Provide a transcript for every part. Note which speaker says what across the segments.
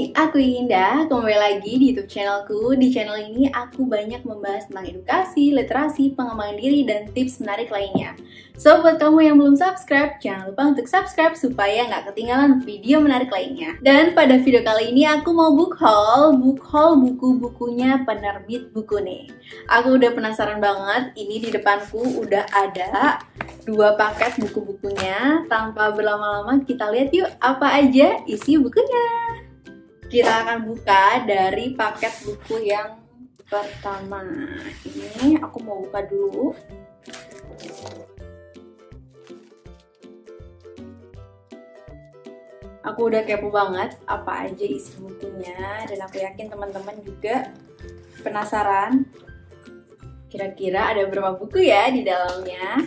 Speaker 1: Hai, aku Indah, kembali lagi di YouTube channelku. Di channel ini aku banyak membahas tentang edukasi, literasi, pengembangan diri, dan tips menarik lainnya. So, buat kamu yang belum subscribe, jangan lupa untuk subscribe supaya nggak ketinggalan video menarik lainnya. Dan pada video kali ini aku mau book haul buku-bukunya penerbit Bukune. Aku udah penasaran banget, ini di depanku udah ada 2 paket buku-bukunya. Tanpa berlama-lama kita lihat yuk apa aja isi bukunya. Kita akan buka dari paket buku yang pertama. Ini aku mau buka dulu. Aku udah kepo banget apa aja isi bukunya, dan aku yakin teman-teman juga penasaran kira-kira ada berapa buku ya di dalamnya.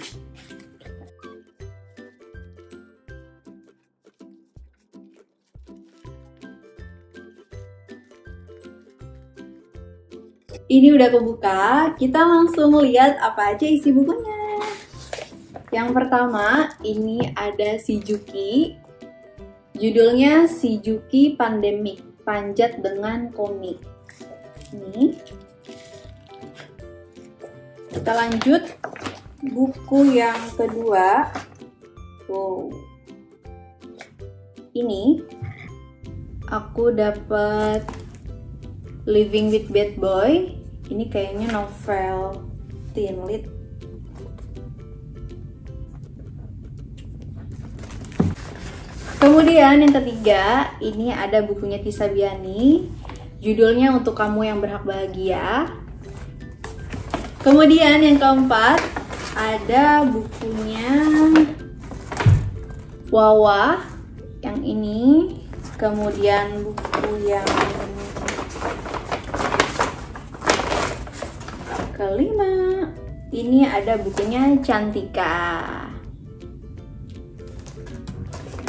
Speaker 1: Ini udah kebuka, kita langsung lihat apa aja isi bukunya. Yang pertama, ini ada Shijuki. Judulnya Shijuki Pandemic, Panjat dengan Komik. Ini. Kita lanjut buku yang kedua. Wow. Ini aku dapat Living with Bad Boy. Ini kayaknya novel teen lit. Kemudian yang ketiga, ini ada bukunya Tisa Biani. Judulnya Untuk Kamu Yang Berhak Bahagia. Kemudian yang keempat, ada bukunya Wawa yang ini. Kemudian buku yang kelima, ini ada bukunya Cantika.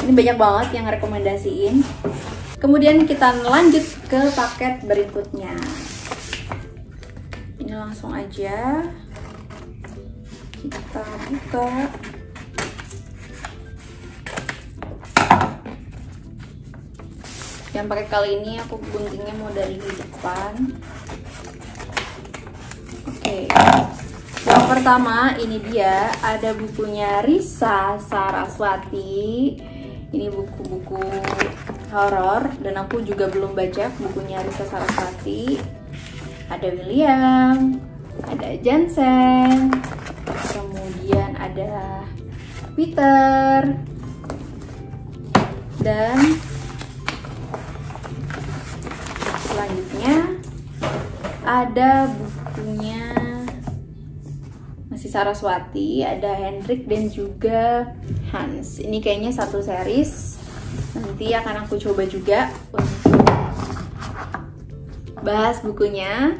Speaker 1: Ini banyak banget yang rekomendasiin. Kemudian kita lanjut ke paket berikutnya. Ini langsung aja kita buka. Yang pakai kali ini aku guntingnya mau dari depan. Oke. Yang pertama ini dia, ada bukunya Risa Saraswati. Ini buku-buku horor dan aku juga belum baca bukunya Risa Saraswati. Ada William, ada Jansen, kemudian ada Peter, dan selanjutnya ada bukunya masih Saraswati, ada Hendrik dan juga Hans. Ini kayaknya satu series. Nanti akan aku coba juga untuk bahas bukunya.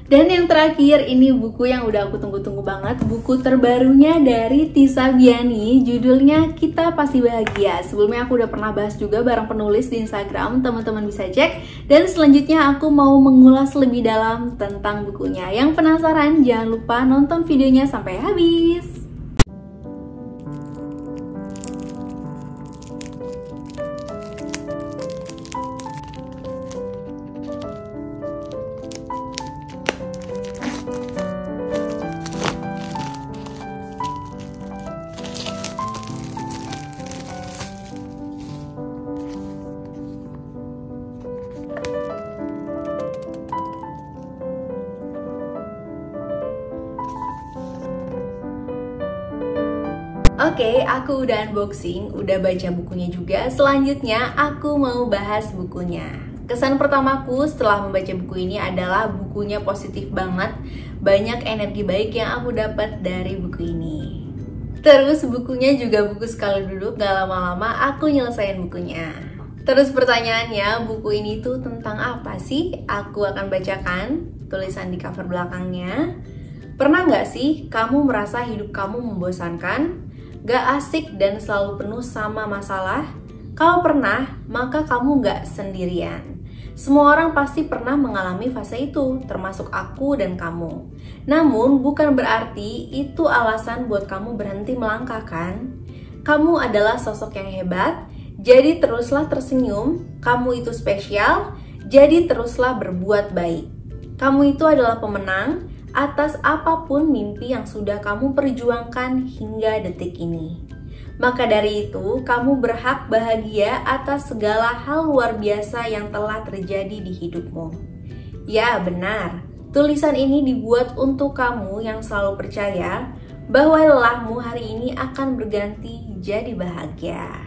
Speaker 1: Dan yang terakhir, ini buku yang udah aku tunggu-tunggu banget. Buku terbarunya dari Tisa Biani, judulnya Kita Pasti Bahagia. Sebelumnya aku udah pernah bahas juga bareng penulis di Instagram, teman-teman bisa cek. Dan selanjutnya aku mau mengulas lebih dalam tentang bukunya. Yang penasaran, jangan lupa nonton videonya sampai habis. Oke, aku udah unboxing, udah baca bukunya juga. Selanjutnya aku mau bahas bukunya. Kesan pertamaku setelah membaca buku ini adalah bukunya positif banget. Banyak energi baik yang aku dapat dari buku ini. Terus bukunya juga buku sekali duduk, gak lama-lama aku nyelesain bukunya. Terus pertanyaannya, buku ini tuh tentang apa sih? Aku akan bacakan tulisan di cover belakangnya. Pernah gak sih kamu merasa hidup kamu membosankan? Gak asik dan selalu penuh sama masalah? Kalau pernah, maka kamu gak sendirian. Semua orang pasti pernah mengalami fase itu, termasuk aku dan kamu. Namun, bukan berarti itu alasan buat kamu berhenti melangkah kan? Kamu adalah sosok yang hebat, Jadi teruslah tersenyum, kamu itu spesial, jadi teruslah berbuat baik. Kamu itu adalah pemenang atas apapun mimpi yang sudah kamu perjuangkan hingga detik ini. Maka dari itu, kamu berhak bahagia atas segala hal luar biasa yang telah terjadi di hidupmu. Ya, benar. Tulisan ini dibuat untuk kamu yang selalu percaya bahwa lelahmu hari ini akan berganti jadi bahagia.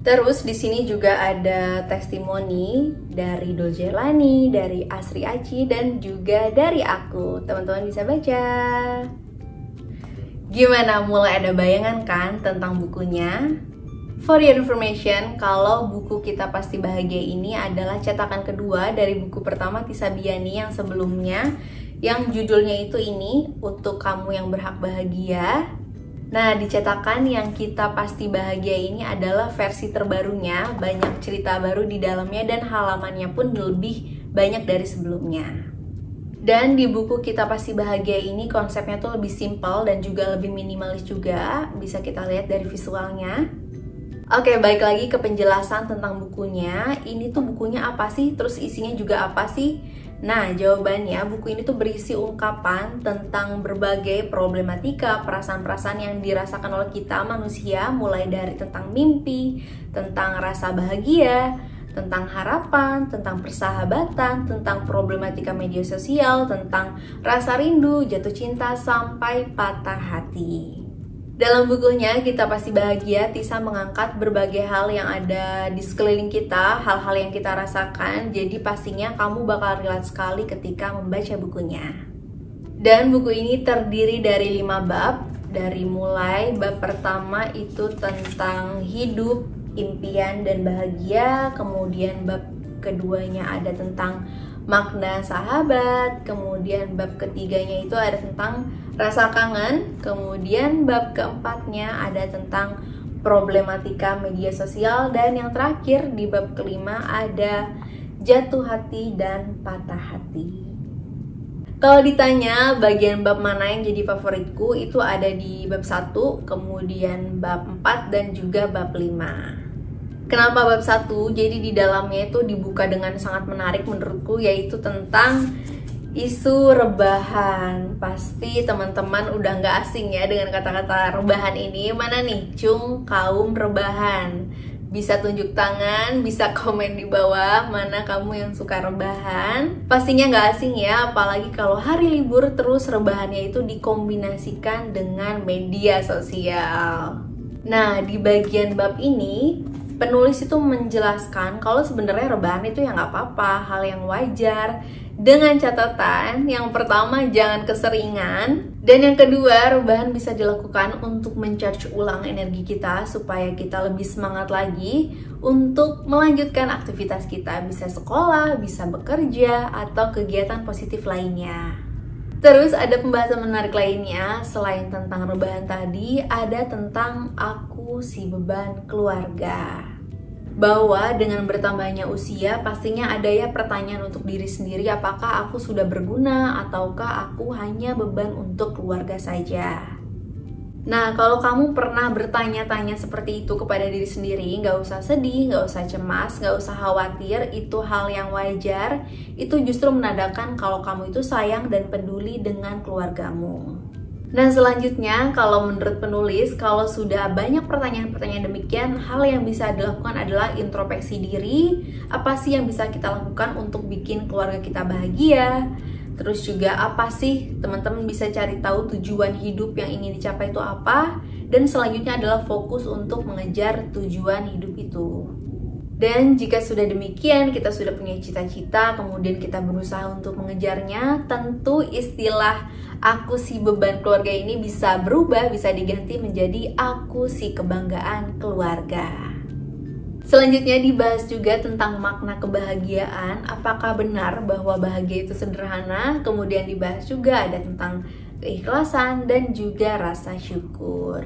Speaker 1: Terus di sini juga ada testimoni dari Doljelani, dari Asri Aci, dan juga dari aku. Teman-teman bisa baca. Gimana, mulai ada bayangan kan tentang bukunya? For your information, kalau buku Kita Pasti Bahagia ini adalah cetakan kedua dari buku pertama Tisa Biani yang sebelumnya, yang judulnya itu ini, Untuk Kamu Yang Berhak Bahagia. Nah, di cetakan yang Kita Pasti Bahagia ini adalah versi terbarunya, banyak cerita baru di dalamnya dan halamannya pun lebih banyak dari sebelumnya. Dan di buku Kita Pasti Bahagia ini konsepnya tuh lebih simpel dan juga lebih minimalis juga, bisa kita lihat dari visualnya. Oke, balik lagi ke penjelasan tentang bukunya. Ini tuh bukunya apa sih? Terus isinya juga apa sih? Nah, jawabannya buku ini tuh berisi ungkapan tentang berbagai problematika, perasaan-perasaan yang dirasakan oleh kita manusia, mulai dari tentang mimpi, tentang rasa bahagia, tentang harapan, tentang persahabatan, tentang problematika media sosial, tentang rasa rindu, jatuh cinta, sampai patah hati. Dalam bukunya Kita Pasti Bahagia, Tisa mengangkat berbagai hal yang ada di sekeliling kita, hal-hal yang kita rasakan, jadi pastinya kamu bakal relate sekali ketika membaca bukunya. Dan buku ini terdiri dari 5 bab, dari mulai bab pertama itu tentang hidup, impian dan bahagia, kemudian bab keduanya ada tentang makna sahabat, kemudian bab ketiganya itu ada tentang rasa kangen, kemudian bab keempatnya ada tentang problematika media sosial, dan yang terakhir di bab kelima ada jatuh hati dan patah hati. Kalau ditanya bagian bab mana yang jadi favoritku, itu ada di bab 1, kemudian bab 4, dan juga bab 5. Kenapa bab 1? Jadi di dalamnya itu dibuka dengan sangat menarik menurutku, yaitu tentang isu rebahan. Pasti teman-teman udah nggak asing ya dengan kata-kata rebahan ini. Mana nih cung kaum rebahan? Bisa tunjuk tangan, bisa komen di bawah mana kamu yang suka rebahan. Pastinya nggak asing ya, apalagi kalau hari libur terus rebahannya itu dikombinasikan dengan media sosial. Nah, di bagian bab ini penulis itu menjelaskan kalau sebenarnya rebahan itu ya nggak apa-apa, hal yang wajar, dengan catatan yang pertama jangan keseringan, dan yang kedua rebahan bisa dilakukan untuk mencharge ulang energi kita supaya kita lebih semangat lagi untuk melanjutkan aktivitas kita, bisa sekolah, bisa bekerja, atau kegiatan positif lainnya. Terus ada pembahasan menarik lainnya selain tentang rebahan tadi, ada tentang aku si beban keluarga. Bahwa dengan bertambahnya usia pastinya ada ya pertanyaan untuk diri sendiri, apakah aku sudah berguna ataukah aku hanya beban untuk keluarga saja. Nah, kalau kamu pernah bertanya-tanya seperti itu kepada diri sendiri, nggak usah sedih, nggak usah cemas, nggak usah khawatir, itu hal yang wajar. Itu justru menandakan kalau kamu itu sayang dan peduli dengan keluargamu. Nah, selanjutnya kalau menurut penulis, kalau sudah banyak pertanyaan-pertanyaan demikian, hal yang bisa dilakukan adalah introspeksi diri. Apa sih yang bisa kita lakukan untuk bikin keluarga kita bahagia? Terus juga apa sih teman-teman bisa cari tahu tujuan hidup yang ingin dicapai itu apa? Dan selanjutnya adalah fokus untuk mengejar tujuan hidup itu. Dan jika sudah demikian, kita sudah punya cita-cita, kemudian kita berusaha untuk mengejarnya, tentu istilah aku si beban keluarga ini bisa berubah, bisa diganti menjadi aku si kebanggaan keluarga. Selanjutnya dibahas juga tentang makna kebahagiaan, apakah benar bahwa bahagia itu sederhana, kemudian dibahas juga ada tentang keikhlasan dan juga rasa syukur.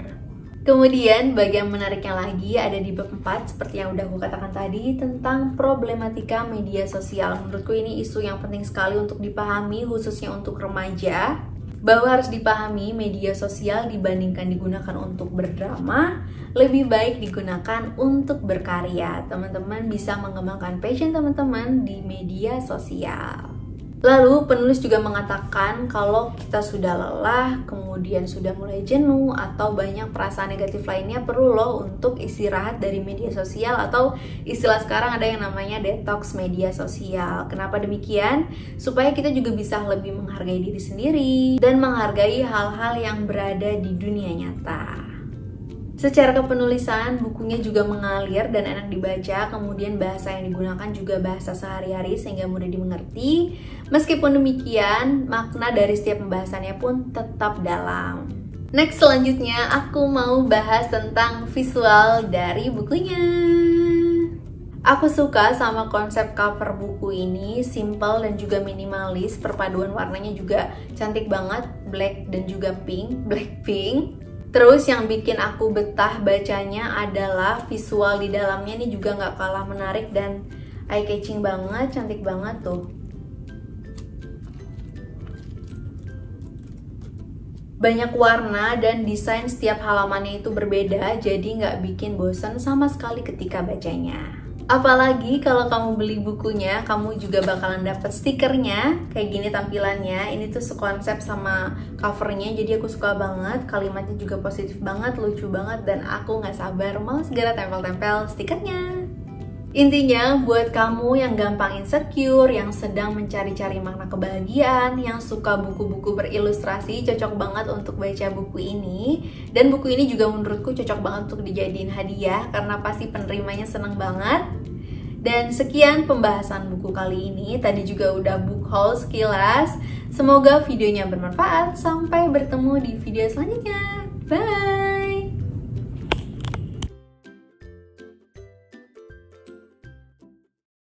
Speaker 1: Kemudian bagian menariknya lagi ada di bab 4, seperti yang udah aku katakan tadi, tentang problematika media sosial. Menurutku ini isu yang penting sekali untuk dipahami, khususnya untuk remaja. bahwa harus dipahami media sosial dibandingkan digunakan untuk berdrama, lebih baik digunakan untuk berkarya. Teman-teman bisa mengembangkan passion teman-teman di media sosial. Lalu penulis juga mengatakan kalau kita sudah lelah, kemudian sudah mulai jenuh atau banyak perasaan negatif lainnya, perlu loh untuk istirahat dari media sosial, atau istilah sekarang ada yang namanya detox media sosial. Kenapa demikian? Supaya kita juga bisa lebih menghargai diri sendiri dan menghargai hal-hal yang berada di dunia nyata. Secara kepenulisan, bukunya juga mengalir dan enak dibaca, kemudian bahasa yang digunakan juga bahasa sehari-hari sehingga mudah dimengerti. Meskipun demikian, makna dari setiap pembahasannya pun tetap dalam. Next, selanjutnya aku mau bahas tentang visual dari bukunya. Aku suka sama konsep cover buku ini, simple dan juga minimalis, perpaduan warnanya juga cantik banget, black dan juga pink, blackpink. Terus yang bikin aku betah bacanya adalah visual di dalamnya ini juga nggak kalah menarik dan eye catching banget, cantik banget tuh. Banyak warna dan desain setiap halamannya itu berbeda, jadi nggak bikin bosan sama sekali ketika bacanya. Apalagi kalau kamu beli bukunya, kamu juga bakalan dapet stikernya. Kayak gini tampilannya, ini tuh sekonsep sama covernya, jadi aku suka banget. Kalimatnya juga positif banget, lucu banget, dan aku nggak sabar mau segera tempel-tempel stikernya. Intinya, buat kamu yang gampang insecure, yang sedang mencari-cari makna kebahagiaan, yang suka buku-buku berilustrasi, cocok banget untuk baca buku ini. Dan buku ini juga menurutku cocok banget untuk dijadiin hadiah, karena pasti penerimanya seneng banget. Dan sekian pembahasan buku kali ini. Tadi juga udah book haul sekilas. Semoga videonya bermanfaat. Sampai bertemu di video selanjutnya. Bye!